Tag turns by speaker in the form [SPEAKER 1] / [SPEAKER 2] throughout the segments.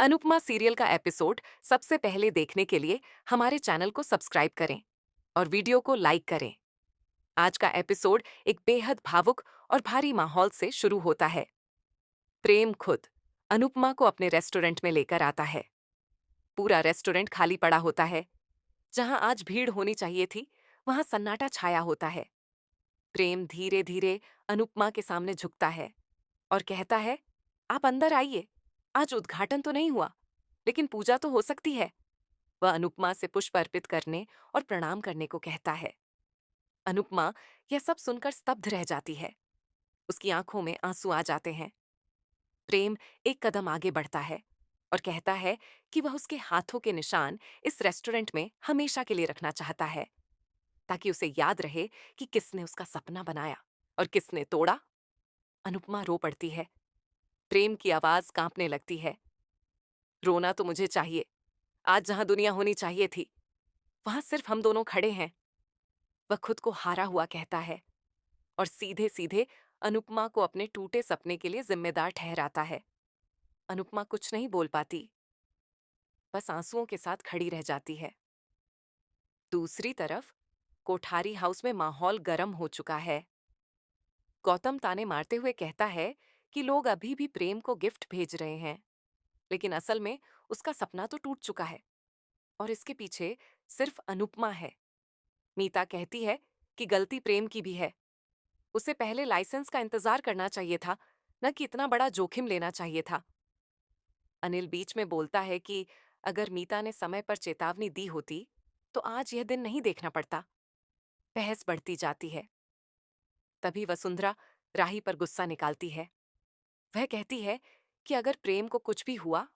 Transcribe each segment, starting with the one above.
[SPEAKER 1] Anupama serial का episode सबसे पहले देखने के लिए हमारे चैनल को सब्सक्राइब करें और वीडियो को लाइक करें। आज का एपिसोड एक बेहद भावुक और भारी माहौल से शुरू होता है। प्रेम खुद अनुपमा को अपने रेस्टोरेंट में लेकर आता है। पूरा रेस्टोरेंट खाली पड़ा होता है। जहां आज भीड़ होनी चाहिए थी, वहां सन्नाटा छाया होता है। प्रेम धीरे धीरे अनुपमा के सामने झुकता है और कहता है, आप अंदर आइए। आज उद्घाटन तो नहीं हुआ, लेकिन पूजा तो हो सकती है। वह अनुपमा से पुष्प अर्पित करने और प्रणाम करने को कहता है। अनुपमा यह सब सुनकर स्तब्ध रह जाती है। उसकी आंखों में आंसू आ जाते हैं। प्रेम एक कदम आगे बढ़ता है और कहता है कि वह उसके हाथों के निशान इस रेस्टोरेंट में हमेशा के लिए रखना चाहता है, ताकि उसे याद रहे कि किसने उसका सपना बनाया और किसने तोड़ा। अनुपमा रो पड़ती है। प्रेम की आवाज कांपने लगती है। रोना तो मुझे चाहिए। आज जहां दुनिया होनी चाहिए थी, वहां सिर्फ हम दोनों खड़े हैं। वह खुद को हारा हुआ कहता है और सीधे सीधे अनुपमा को अपने टूटे सपने के लिए जिम्मेदार ठहराता है। अनुपमा कुछ नहीं बोल पाती, बस आंसुओं के साथ खड़ी रह जाती है। दूसरी तरफ कोठारी हाउस में माहौल गर्म हो चुका है। गौतम ताने मारते हुए कहता है कि लोग अभी भी प्रेम को गिफ्ट भेज रहे हैं, लेकिन असल में उसका सपना तो टूट चुका है और इसके पीछे सिर्फ अनुपमा है। मीता कहती है कि गलती प्रेम की भी है। उसे पहले लाइसेंस का इंतजार करना चाहिए था, न कि इतना बड़ा जोखिम लेना चाहिए था। अनिल बीच में बोलता है कि अगर मीता ने समय पर चेतावनी दी होती, तो आज यह दिन नहीं देखना पड़ता। बहस बढ़ती जाती है। तभी वसुंधरा राही पर गुस्सा निकालती है। वह कहती है कि अगर प्रेम को कुछ भी हुआ,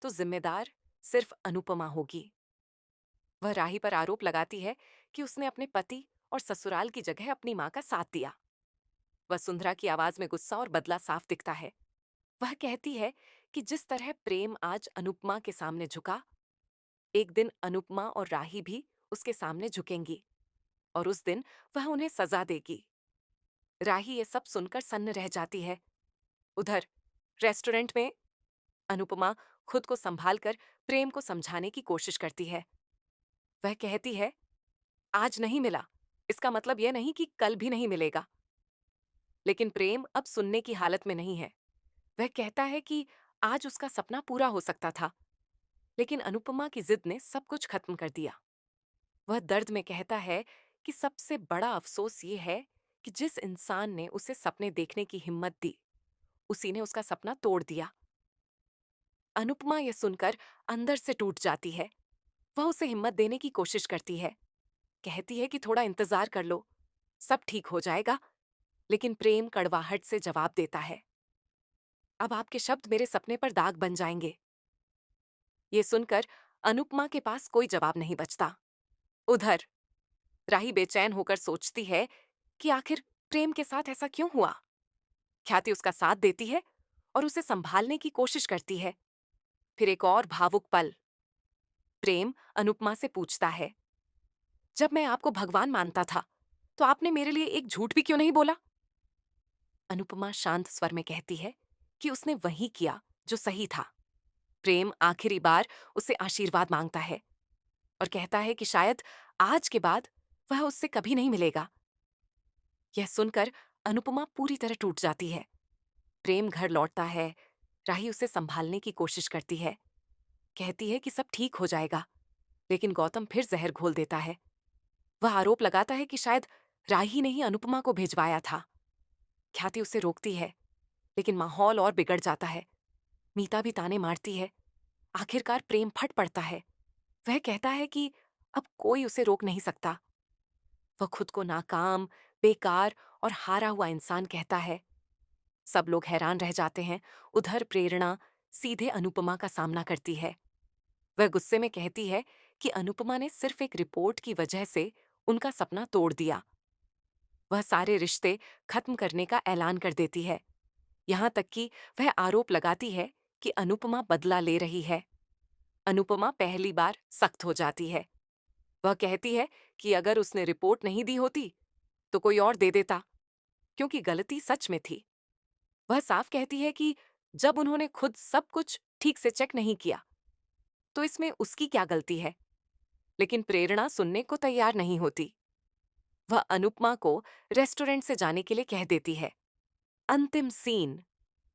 [SPEAKER 1] तो जिम्मेदार सिर्फ अनुपमा होगी। वह राही पर आरोप लगाती है कि उसने अपने पति और ससुराल की जगह अपनी मां का साथ दिया। वसुंधरा की आवाज में गुस्सा और बदला साफ दिखता है। वह कहती है कि जिस तरह प्रेम आज अनुपमा के सामने झुका, एक दिन अनुपमा और राही भी उसके सामने झुकेंगी और उस दिन वह उन्हें सजा देगी। राही ये सब सुनकर सन्न रह जाती है। उधर रेस्टोरेंट में अनुपमा खुद को संभालकर प्रेम को समझाने की कोशिश करती है। वह कहती है, आज नहीं मिला, इसका मतलब यह नहीं कि कल भी नहीं मिलेगा। लेकिन प्रेम अब सुनने की हालत में नहीं है। वह कहता है कि आज उसका सपना पूरा हो सकता था, लेकिन अनुपमा की जिद ने सब कुछ खत्म कर दिया। वह दर्द में कहता है कि सबसे बड़ा अफसोस ये है कि जिस इंसान ने उसे सपने देखने की हिम्मत दी, उसी ने उसका सपना तोड़ दिया। अनुपमा यह सुनकर अंदर से टूट जाती है। वह उसे हिम्मत देने की कोशिश करती है। कहती है कि थोड़ा इंतजार कर लो, सब ठीक हो जाएगा। लेकिन प्रेम कड़वाहट से जवाब देता है, अब आपके शब्द मेरे सपने पर दाग बन जाएंगे। ये सुनकर अनुपमा के पास कोई जवाब नहीं बचता। उधर राही बेचैन होकर सोचती है कि आखिर प्रेम के साथ ऐसा क्यों हुआ। ख्याति उसका साथ देती है और उसे संभालने की कोशिश करती है। फिर एक और भावुक पल। प्रेम अनुपमा से पूछता है, जब मैं आपको भगवान मानता था, तो आपने मेरे लिए एक झूठ भी क्यों नहीं बोला? अनुपमा शांत स्वर में कहती है कि उसने वही किया जो सही था। प्रेम आखिरी बार उससे आशीर्वाद मांगता है और कहता है कि शायद आज के बाद वह उससे कभी नहीं मिलेगा। यह सुनकर अनुपमा पूरी तरह टूट जाती है। प्रेम घर लौटता है। राही उसे संभालने की कोशिश करती है। कहती है कि सब ठीक हो जाएगा, लेकिन गौतम फिर जहर घोल देता है। वह आरोप लगाता है कि शायद राही ने ही अनुपमा को भिजवाया था। ख्याति उसे रोकती है, लेकिन माहौल और बिगड़ जाता है। मीता भी ताने मारती है। आखिरकार प्रेम फट पड़ता है। वह कहता है कि अब कोई उसे रोक नहीं सकता। वह खुद को नाकाम, बेकार और हारा हुआ इंसान कहता है। सब लोग हैरान रह जाते हैं। उधर प्रेरणा सीधे अनुपमा का सामना करती है। वह गुस्से में कहती है कि अनुपमा ने सिर्फ एक रिपोर्ट की वजह से उनका सपना तोड़ दिया। वह सारे रिश्ते खत्म करने का ऐलान कर देती है। यहां तक कि वह आरोप लगाती है कि अनुपमा बदला ले रही है। अनुपमा पहली बार सख्त हो जाती है। वह कहती है कि अगर उसने रिपोर्ट नहीं दी होती, तो कोई और दे देता, क्योंकि गलती सच में थी। वह साफ कहती है कि जब उन्होंने खुद सब कुछ ठीक से चेक नहीं किया, तो इसमें उसकी क्या गलती है? लेकिन प्रेरणा सुनने को तैयार नहीं होती। वह अनुपमा को रेस्टोरेंट से जाने के लिए कह देती है। अंतिम सीन।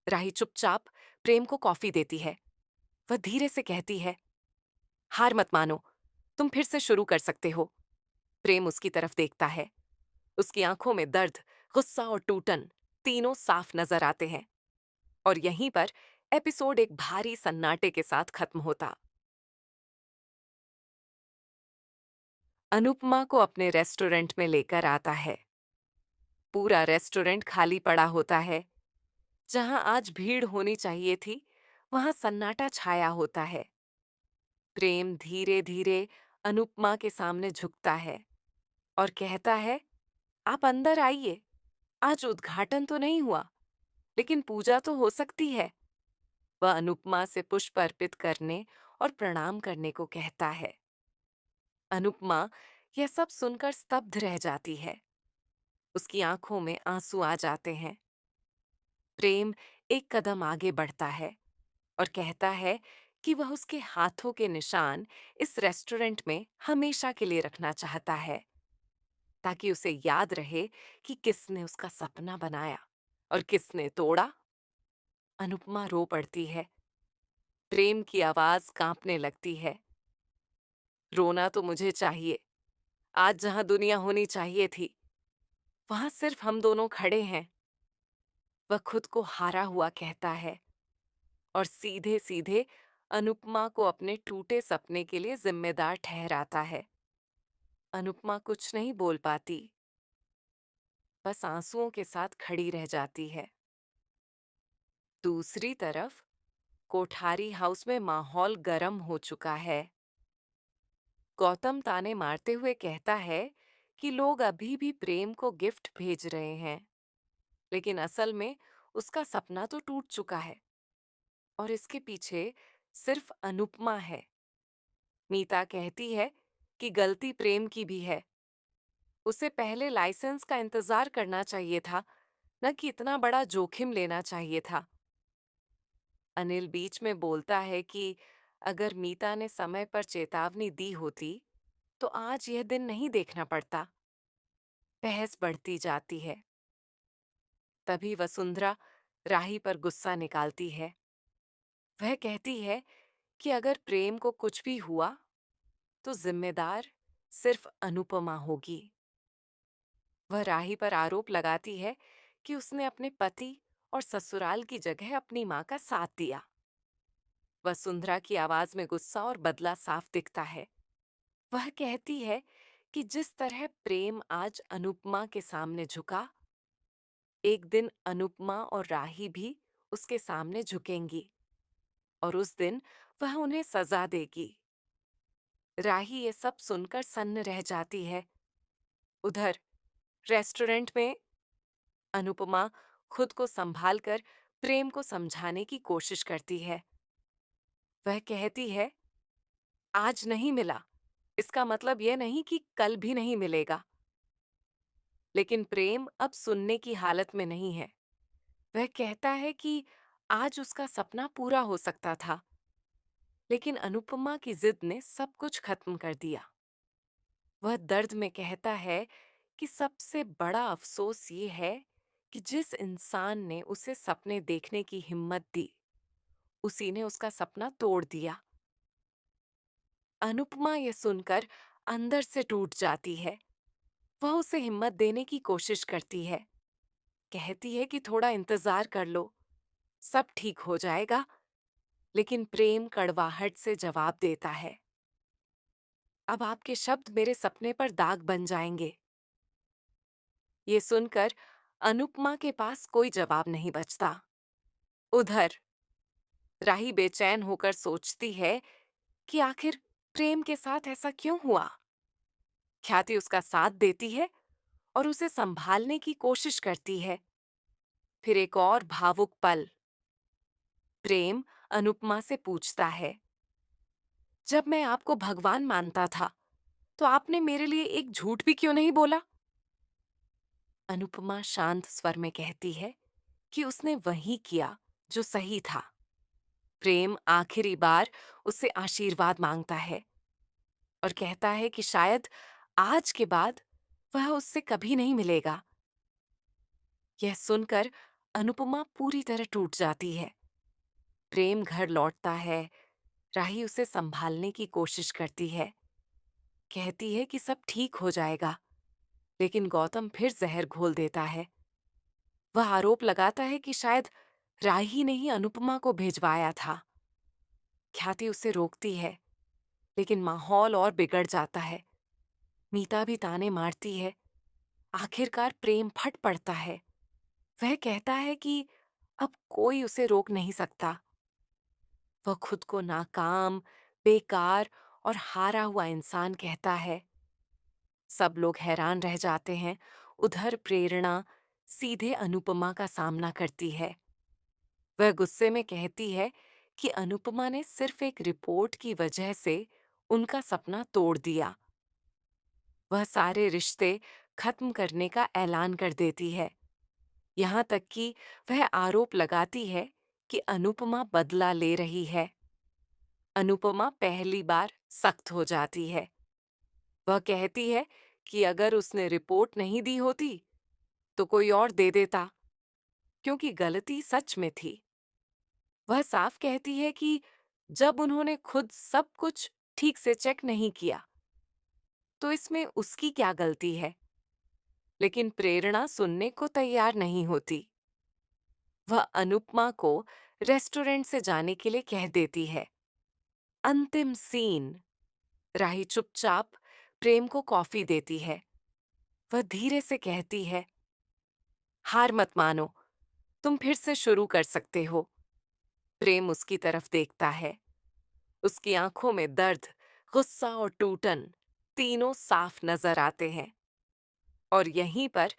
[SPEAKER 1] राही चुपचाप प्रेम को कॉफी देती है। वह धीरे से कहती है, हार मत मानो, तुम फिर से शुरू कर सकते हो। प्रेम उसकी तरफ देखता है। उसकी आंखों में दर्द, गुस्सा और टूटन तीनों साफ नजर आते हैं। और यहीं पर एपिसोड एक भारी सन्नाटे के साथ खत्म होता। अनुपमा को अपने रेस्टोरेंट में लेकर आता है। पूरा रेस्टोरेंट खाली पड़ा होता है। जहां आज भीड़ होनी चाहिए थी, वहां सन्नाटा छाया होता है। प्रेम धीरे धीरे अनुपमा के सामने झुकता है और कहता है, आप अंदर आइए। आज उद्घाटन तो नहीं हुआ, लेकिन पूजा तो हो सकती है। वह अनुपमा से पुष्प अर्पित करने और प्रणाम करने को कहता है। अनुपमा यह सब सुनकर स्तब्ध रह जाती है। उसकी आंखों में आंसू आ जाते हैं। प्रेम एक कदम आगे बढ़ता है और कहता है कि वह उसके हाथों के निशान इस रेस्टोरेंट में हमेशा के लिए रखना चाहता है, ताकि उसे याद रहे कि किसने उसका सपना बनाया और किसने तोड़ा। अनुपमा रो पड़ती है। प्रेम की आवाज कांपने लगती है। रोना तो मुझे चाहिए। आज जहां दुनिया होनी चाहिए थी, वहां सिर्फ हम दोनों खड़े हैं। वह खुद को हारा हुआ कहता है और सीधे सीधे अनुपमा को अपने टूटे सपने के लिए जिम्मेदार ठहराता है। अनुपमा कुछ नहीं बोल पाती, बस आंसुओं के साथ खड़ी रह जाती है। दूसरी तरफ कोठारी हाउस में माहौल गर्म हो चुका है। गौतम ताने मारते हुए कहता है कि लोग अभी भी प्रेम को गिफ्ट भेज रहे हैं, लेकिन असल में उसका सपना तो टूट चुका है और इसके पीछे सिर्फ अनुपमा है। मीता कहती है कि गलती प्रेम की भी है। उसे पहले लाइसेंस का इंतजार करना चाहिए था, न कि इतना बड़ा जोखिम लेना चाहिए था। अनिल बीच में बोलता है कि अगर मीता ने समय पर चेतावनी दी होती, तो आज यह दिन नहीं देखना पड़ता। बहस बढ़ती जाती है। तभी वसुंधरा राही पर गुस्सा निकालती है। वह कहती है कि अगर प्रेम को कुछ भी हुआ, तो जिम्मेदार सिर्फ अनुपमा होगी। वह राही पर आरोप लगाती है कि उसने अपने पति और ससुराल की जगह अपनी मां का साथ दिया। वसुंधरा की आवाज में गुस्सा और बदला साफ दिखता है। वह कहती है कि जिस तरह प्रेम आज अनुपमा के सामने झुका, एक दिन अनुपमा और राही भी उसके सामने झुकेंगी और उस दिन वह उन्हें सजा देगी। राही ये सब सुनकर सन्न रह जाती है। उधर रेस्टोरेंट में अनुपमा खुद को संभालकर प्रेम को समझाने की कोशिश करती है। वह कहती है, आज नहीं मिला, इसका मतलब यह नहीं कि कल भी नहीं मिलेगा। लेकिन प्रेम अब सुनने की हालत में नहीं है। वह कहता है कि आज उसका सपना पूरा हो सकता था, लेकिन अनुपमा की जिद ने सब कुछ खत्म कर दिया। वह दर्द में कहता है कि सबसे बड़ा अफसोस ये है कि जिस इंसान ने उसे सपने देखने की हिम्मत दी, उसी ने उसका सपना तोड़ दिया। अनुपमा ये सुनकर अंदर से टूट जाती है। वह उसे हिम्मत देने की कोशिश करती है। कहती है कि थोड़ा इंतजार कर लो, सब ठीक हो जाएगा। लेकिन प्रेम कड़वाहट से जवाब देता है, अब आपके शब्द मेरे सपने पर दाग बन जाएंगे। ये सुनकर अनुपमा के पास कोई जवाब नहीं बचता। उधर राही बेचैन होकर सोचती है कि आखिर प्रेम के साथ ऐसा क्यों हुआ। ख्याति उसका साथ देती है और उसे संभालने की कोशिश करती है। फिर एक और भावुक पल। प्रेम अनुपमा से पूछता है, जब मैं आपको भगवान मानता था, तो आपने मेरे लिए एक झूठ भी क्यों नहीं बोला? अनुपमा शांत स्वर में कहती है कि उसने वही किया जो सही था। प्रेम आखिरी बार उससे आशीर्वाद मांगता है और कहता है कि शायद आज के बाद वह उससे कभी नहीं मिलेगा। यह सुनकर अनुपमा पूरी तरह टूट जाती है। प्रेम घर लौटता है। राही उसे संभालने की कोशिश करती है। कहती है कि सब ठीक हो जाएगा, लेकिन गौतम फिर जहर घोल देता है। वह आरोप लगाता है कि शायद राही ने ही अनुपमा को भिजवाया था। ख्याति उसे रोकती है, लेकिन माहौल और बिगड़ जाता है। मीता भी ताने मारती है। आखिरकार प्रेम फट पड़ता है। वह कहता है कि अब कोई उसे रोक नहीं सकता। वह खुद को नाकाम, बेकार और हारा हुआ इंसान कहता है। सब लोग हैरान रह जाते हैं। उधर प्रेरणा सीधे अनुपमा का सामना करती है। वह गुस्से में कहती है कि अनुपमा ने सिर्फ एक रिपोर्ट की वजह से उनका सपना तोड़ दिया। वह सारे रिश्ते खत्म करने का ऐलान कर देती है। यहाँ तक कि वह आरोप लगाती है कि अनुपमा बदला ले रही है। अनुपमा पहली बार सख्त हो जाती है। वह कहती है कि अगर उसने रिपोर्ट नहीं दी होती तो कोई और दे देता, क्योंकि गलती सच में थी। वह साफ कहती है कि जब उन्होंने खुद सब कुछ ठीक से चेक नहीं किया तो इसमें उसकी क्या गलती है। लेकिन प्रेरणा सुनने को तैयार नहीं होती। वह अनुपमा को रेस्टोरेंट से जाने के लिए कह देती है। अंतिम सीन। राही चुपचाप प्रेम को कॉफी देती है। वह धीरे से कहती है, हार मत मानो, तुम फिर से शुरू कर सकते हो। प्रेम उसकी तरफ देखता है। उसकी आंखों में दर्द, गुस्सा और टूटन तीनों साफ नजर आते हैं। और यहीं पर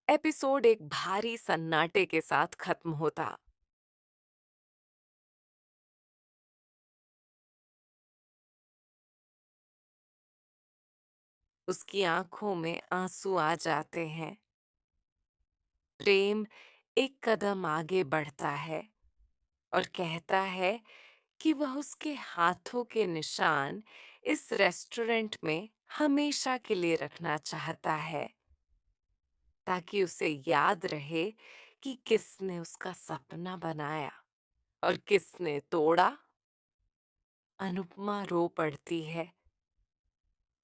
[SPEAKER 1] एपिसोड एक भारी सन्नाटे के साथ खत्म होता। उसकी आंखों में आंसू आ जाते हैं। प्रेम एक कदम आगे बढ़ता है और कहता है कि वह उसके हाथों के निशान इस रेस्टोरेंट में हमेशा के लिए रखना चाहता है, ताकि उसे याद रहे कि किसने उसका सपना बनाया और किसने तोड़ा। अनुपमा रो पड़ती है।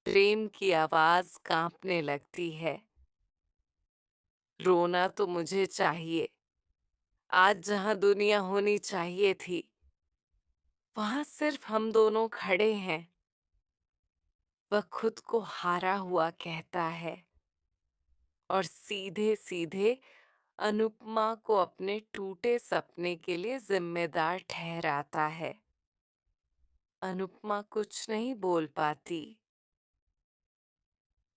[SPEAKER 1] प्रेम की आवाज कांपने लगती है। रोना तो मुझे चाहिए। आज जहां दुनिया होनी चाहिए थी, वहां सिर्फ हम दोनों खड़े हैं। वह खुद को हारा हुआ कहता है और सीधे सीधे अनुपमा को अपने टूटे सपने के लिए जिम्मेदार ठहराता है। अनुपमा कुछ नहीं बोल पाती,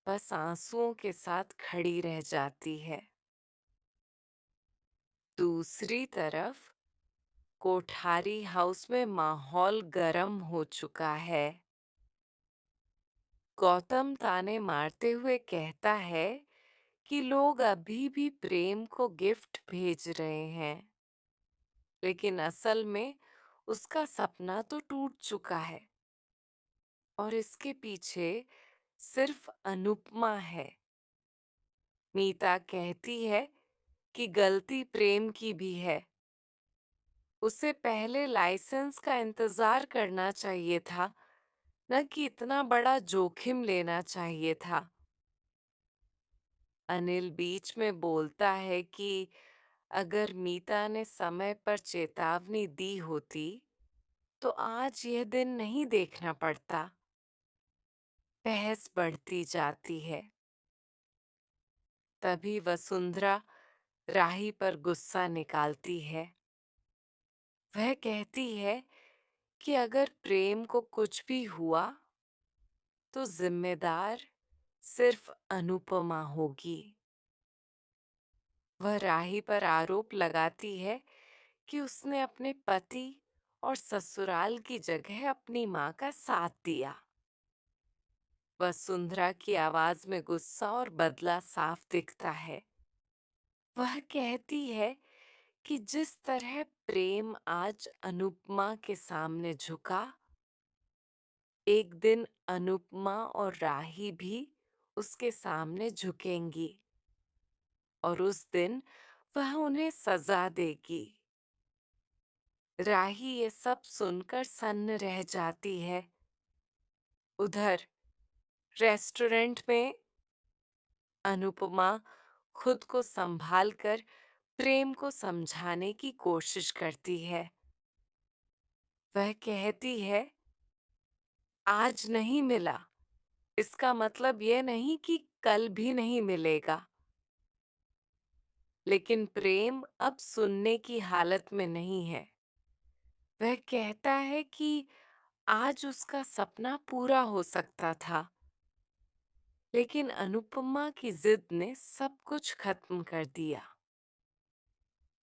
[SPEAKER 1] बस आंसुओं के साथ खड़ी रह जाती है। दूसरी तरफ कोठारी हाउस में माहौल गर्म हो चुका है। गौतम ताने मारते हुए कहता है कि लोग अभी भी प्रेम को गिफ्ट भेज रहे हैं, लेकिन असल में उसका सपना तो टूट चुका है और इसके पीछे सिर्फ अनुपमा है। मीता कहती है कि गलती प्रेम की भी है। उसे पहले लाइसेंस का इंतजार करना चाहिए था, न कि इतना बड़ा जोखिम लेना चाहिए था। अनिल बीच में बोलता है कि अगर मीता ने समय पर चेतावनी दी होती तो आज यह दिन नहीं देखना पड़ता। बहस बढ़ती जाती है। तभी वसुंधरा राही पर गुस्सा निकालती है। वह कहती है कि अगर प्रेम को कुछ भी हुआ तो जिम्मेदार सिर्फ अनुपमा होगी। वह राही पर आरोप लगाती है कि उसने अपने पति और ससुराल की जगह अपनी माँ का साथ दिया। वसुंधरा की आवाज में गुस्सा और बदला साफ दिखता है। वह कहती है कि जिस तरह प्रेम आज अनुपमा के सामने झुका, एक दिन अनुपमा और राही भी उसके सामने झुकेंगी और उस दिन वह उन्हें सजा देगी। राही ये सब सुनकर सन्न रह जाती है। उधर रेस्टोरेंट में अनुपमा खुद को संभाल कर प्रेम को समझाने की कोशिश करती है। वह कहती है, आज नहीं मिला, इसका मतलब ये नहीं कि कल भी नहीं मिलेगा। लेकिन प्रेम अब सुनने की हालत में नहीं है। वह कहता है कि आज उसका सपना पूरा हो सकता था, लेकिन अनुपमा की जिद ने सब कुछ खत्म कर दिया।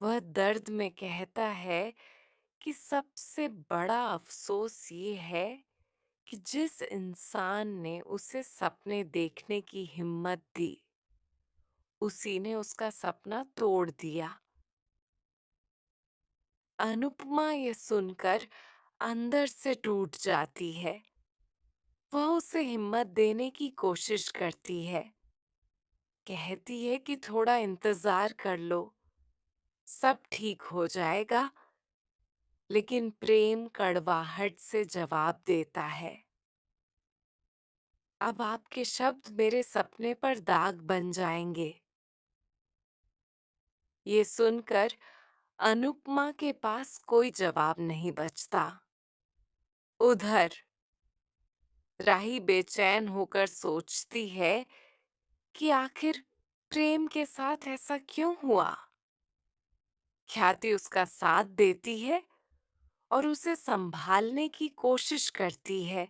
[SPEAKER 1] वह दर्द में कहता है कि सबसे बड़ा अफसोस ये है कि जिस इंसान ने उसे सपने देखने की हिम्मत दी, उसी ने उसका सपना तोड़ दिया। अनुपमा ये सुनकर अंदर से टूट जाती है। वह उसे हिम्मत देने की कोशिश करती है। कहती है कि थोड़ा इंतजार कर लो, सब ठीक हो जाएगा। लेकिन प्रेम कड़वाहट से जवाब देता है, अब आपके शब्द मेरे सपने पर दाग बन जाएंगे। ये सुनकर अनुपमा के पास कोई जवाब नहीं बचता। उधर राही बेचैन होकर सोचती है कि आखिर प्रेम के साथ ऐसा क्यों हुआ। ख्याति उसका साथ देती है और उसे संभालने की कोशिश करती है।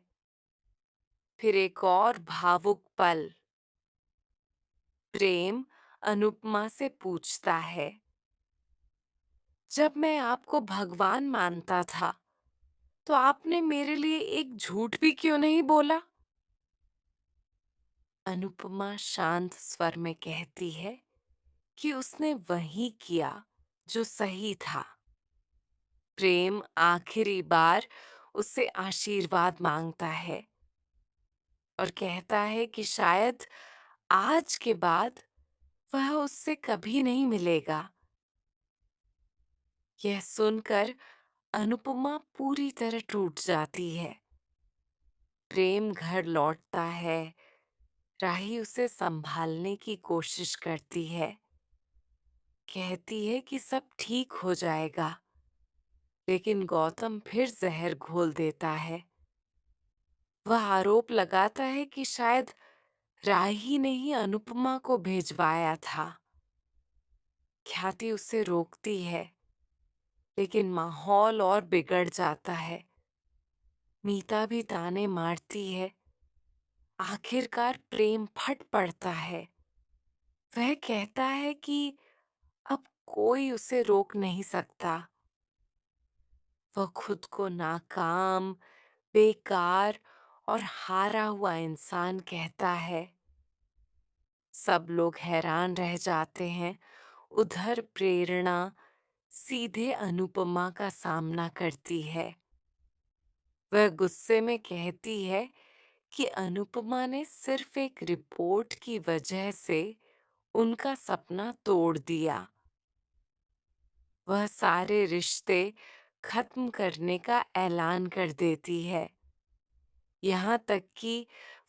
[SPEAKER 1] फिर एक और भावुक पल। प्रेम अनुपमा से पूछता है, जब मैं आपको भगवान मानता था, तो आपने मेरे लिए एक झूठ भी क्यों नहीं बोला। अनुपमा शांत स्वर में कहती है कि उसने वही किया जो सही था। प्रेम आखिरी बार उससे आशीर्वाद मांगता है और कहता है कि शायद आज के बाद वह उससे कभी नहीं मिलेगा। यह सुनकर अनुपमा पूरी तरह टूट जाती है। प्रेम घर लौटता है। राही उसे संभालने की कोशिश करती है। कहती है कि सब ठीक हो जाएगा, लेकिन गौतम फिर जहर घोल देता है। वह आरोप लगाता है कि शायद राही ने ही अनुपमा को भेजवाया था। ख्याति उसे रोकती है, लेकिन माहौल और बिगड़ जाता है। मीता भी ताने मारती है। आखिरकार प्रेम फट पड़ता है। वह कहता है कि अब कोई उसे रोक नहीं सकता। वह खुद को नाकाम, बेकार और हारा हुआ इंसान कहता है। सब लोग हैरान रह जाते हैं। उधर प्रेरणा सीधे अनुपमा का सामना करती है। वह गुस्से में कहती है कि अनुपमा ने सिर्फ एक रिपोर्ट की वजह से उनका सपना तोड़ दिया। वह सारे रिश्ते खत्म करने का ऐलान कर देती है। यहाँ तक कि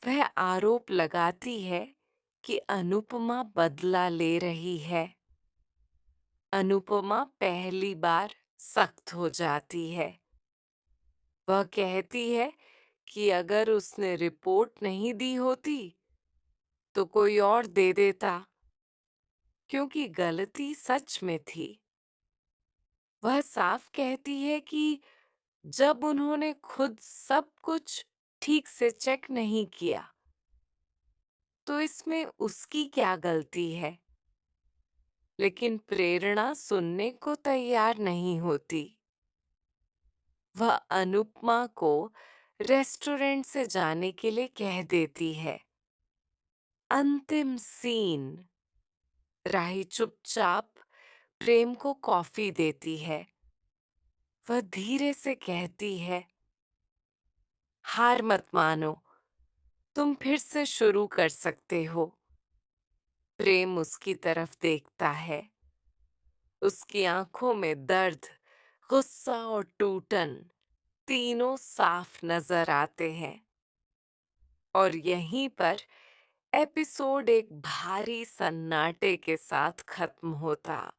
[SPEAKER 1] वह आरोप लगाती है कि अनुपमा बदला ले रही है। अनुपमा पहली बार सख्त हो जाती है। वह कहती है कि अगर उसने रिपोर्ट नहीं दी होती, तो कोई और दे देता, क्योंकि गलती सच में थी। वह साफ कहती है कि जब उन्होंने खुद सब कुछ ठीक से चेक नहीं किया, तो इसमें उसकी क्या गलती है। लेकिन प्रेरणा सुनने को तैयार नहीं होती। वह अनुपमा को रेस्टोरेंट से जाने के लिए कह देती है। अंतिम सीन। राही चुपचाप प्रेम को कॉफी देती है। वह धीरे से कहती है, हार मत मानो, तुम फिर से शुरू कर सकते हो। प्रेम उसकी तरफ देखता है। उसकी आंखों में दर्द, गुस्सा और टूटन तीनों साफ नजर आते हैं। और यहीं पर एपिसोड एक भारी सन्नाटे के साथ खत्म होता।